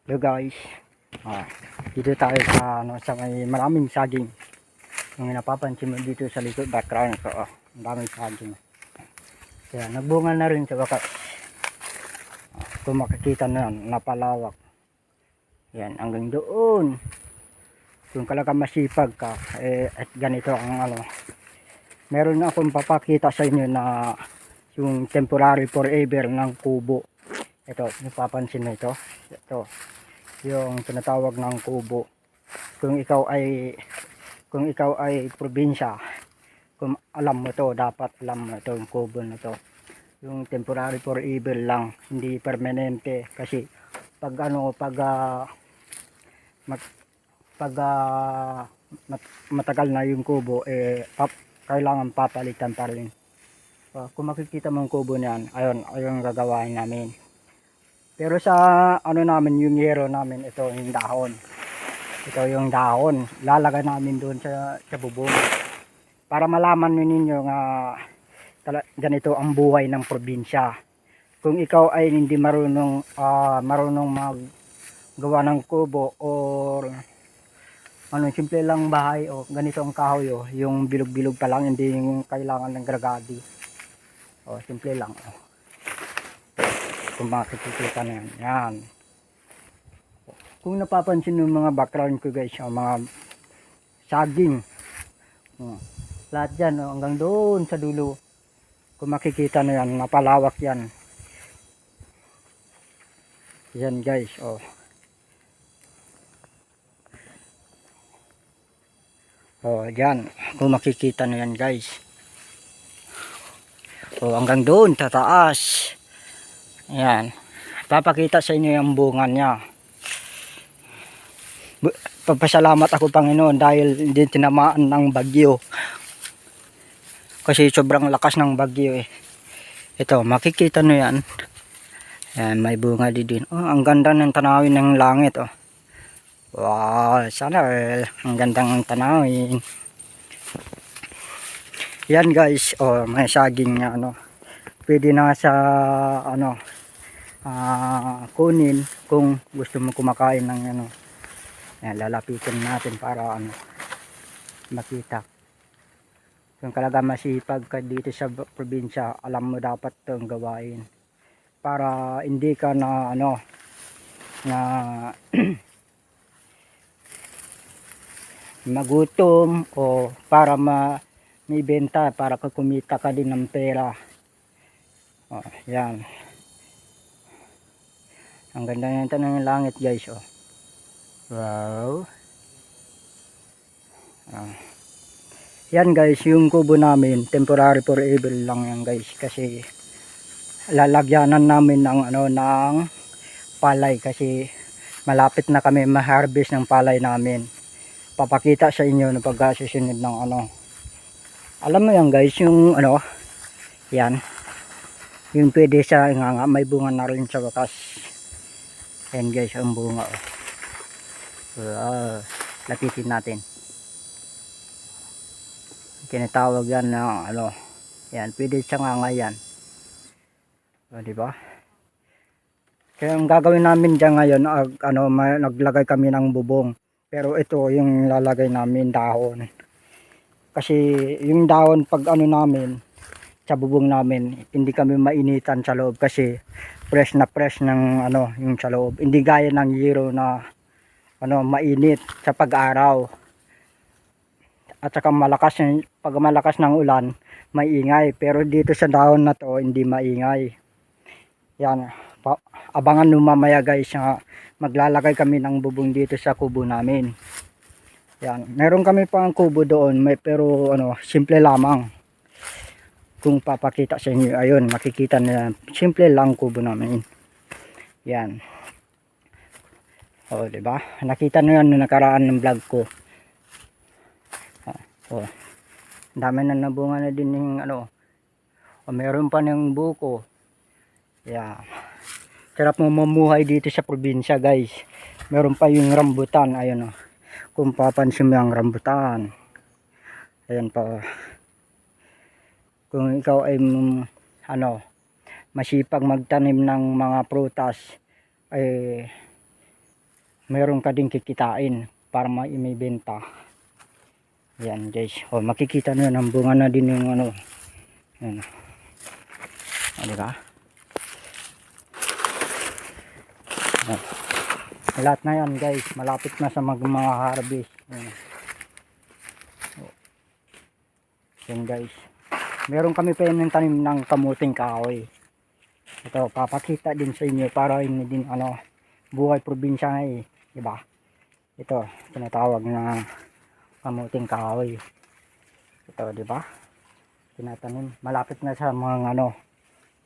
Hello guys. Dito tayo sa sa may maraming saging. Yung napapansin mo dito sa likod background ko, ang daming saging. Kaya nagbunga na rin sa wakas. Kung makikita na yan, napalawak. Yan, hanggang doon. Kung talaga masipag ka, at ganito ang meron akong papakita sa inyo na yung temporary forever ng kubo. Ito, napapansin mo ito. Ito, yung tinatawag ng kubo. Kung ikaw ay probinsya, kung alam mo to, dapat alam mo to, yung kubo na to. Yung temporary forever lang, hindi permanente. Kasi pag matagal na yung kubo, kailangan papalitan pa rin. Kung makikita mo yung kubo niyan, ayun gagawain namin. Pero sa namin, yung yero namin, ito yung dahon. Ito yung dahon. Lalagay namin doon sa bubong. Para malaman ninyo nga ganito ang buhay ng probinsya. Kung ikaw ay hindi marunong maggawa ng kubo or simple lang bahay o ganito ang kahoy, yung bilog-bilog pa lang, hindi yung kailangan ng gragadi. Simple lang. Kung makikita na yan. Kung napapansin ng mga background ko guys, yung mga saging, lahat yan, hanggang doon sa dulo. Kung makikita na yan, napalawak yan. Yan guys, yan, kung makikita na yan guys. Hanggang doon, tataas. Ayan, papakita sa inyo yung bunga niya. Papasalamat ako Panginoon dahil hindi tinamaan ng bagyo. Kasi sobrang lakas ng bagyo Ito, makikita nyo yan. Ayan, may bunga din. Ang ganda ng tanawin ng langit. Wow, sana ang gandang tanawin. Yan guys, may saging na pwede na sa kunin kung gusto mo kumakain ng Ayan, lalapitin natin para makita. Kung talaga masipag ka dito sa probinsya, alam mo dapat itong gawain para hindi ka na magutom o para may benta, para kumita ka din ng pera. Yan. Ang ganda ng langit guys. Wow. Yan guys, yung kubo namin, temporary forever lang yan guys. Kasi lalagyanan namin ng palay kasi malapit na kami ma-harvest ng palay namin. Papakita sa inyo na pagkasusunod ng alam mo yan guys, yung yan. Yung pwede sa may bunga na rin sa wakas. Yan guys, ang bunga. Lapitin natin. Tinatawag yan na yan, pwede siya nga yan. Diba? Kaya ang gagawin namin dyan ngayon, naglagay kami ng bubong. Pero ito yung lalagay namin dahon. Kasi yung dahon pag namin sa bubong namin, hindi kami mainitan sa loob kasi fresh na fresh ng yung sa loob. Hindi gaya ng yero na mainit sa pag-araw. At saka pag malakas ng ulan, maingay. Pero dito sa dahon na to, hindi maingay. Yan, abangan nyo mamaya guys, maglalagay kami ng bubong dito sa kubo namin. Yan, meron kami pang kubo doon, pero simple lamang. Kung papakita sa inyo, ayun, makikita na simple lang kubo namin. Yan. Diba? Nakita nyo yan nung nakaraan ng vlog ko. Dami na nabunga na din yung meron pa ng buko. Yeah. Sarap mo mamuhay dito sa probinsya guys. Meron pa yung rambutan, ayun kung papansin mo yung rambutan. Ayan pa. Kung ikaw ay masipag magtanim ng mga prutas, ay meron ka din kikitain para may benta. Yan guys, makikita nyo ng bunga na din yung ano. Yan. Diba? Lahat na yan guys, malapit na sa mga harvest. Yan guys, meron kami pa yung tanim ng kamuting kahoy. Ito, papakita din sa inyo para hindi din ano, buhay probinsya nga diba? Ito, tinatawag na kamuting kahoy. Ito, diba? Tinatanim, malapit na sa mga ano,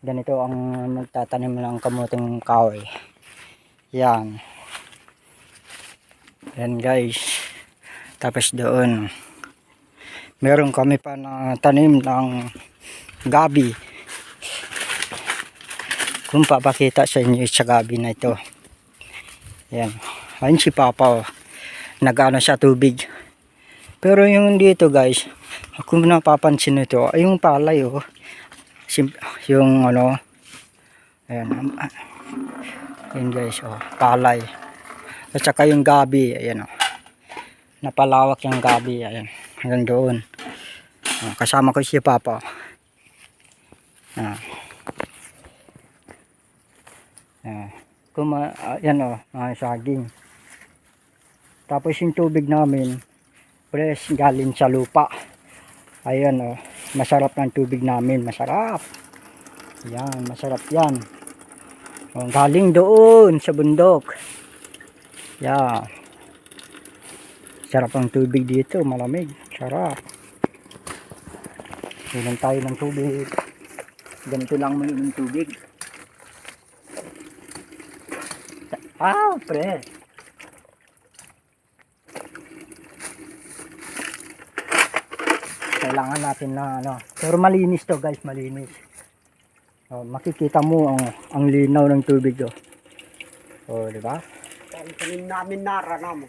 ganito ang magtatanim ng kamuting kahoy. Yan. Yan guys. Tapos doon, meron kami pa na tanim ng gabi. Kung papakita sa inyo sa gabi na ito. Yan. Ayun si Papa. Nag-ano sa tubig. Pero yung dito guys, kung napapansin ito, ay yung palay yung ano, ayan. Ayan guys, palay. At saka yung gabi, ayan napalawak yung gabi, ayan. Hanggang doon. Kasama ko si Papa. Yan saging. Tapos yung tubig namin fresh galing sa lupa. Ayan masarap ng tubig namin, masarap. Yan, masarap yan. Galing doon sa bundok. Yan. Sarap ang tubig dito, malamig, sarap. Inom tayo ng tubig. Ganito lang mainom tubig. Pre. Kailangan natin na ano. Pero malinis to guys, malinis. Makikita mo ang linaw ng tubig do. Di ba? Tanim namin narana mo.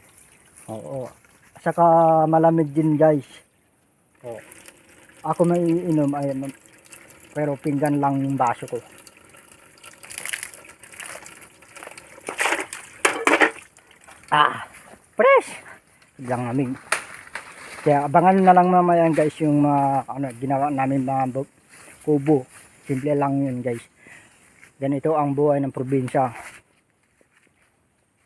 Oo. Saka malamig din guys. Ako may inom ayan. Pero pinggan lang yung baso ko. Fresh. Biglang aming. Kaya abangan na lang mamaya guys yung ginawa namin mga kubo. Simple lang yun guys. Ganito ang buhay ng probinsya.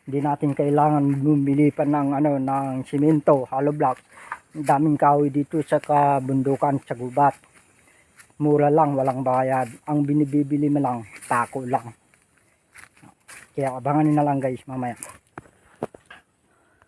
Hindi natin kailangan bumili pa ng ng simento, hollow block. Daming kahoy dito sa kabundukan, sa gubat. Mura lang, walang bayad. Ang binibili mo lang, tako lang. Kaya abangan na lang guys mamaya.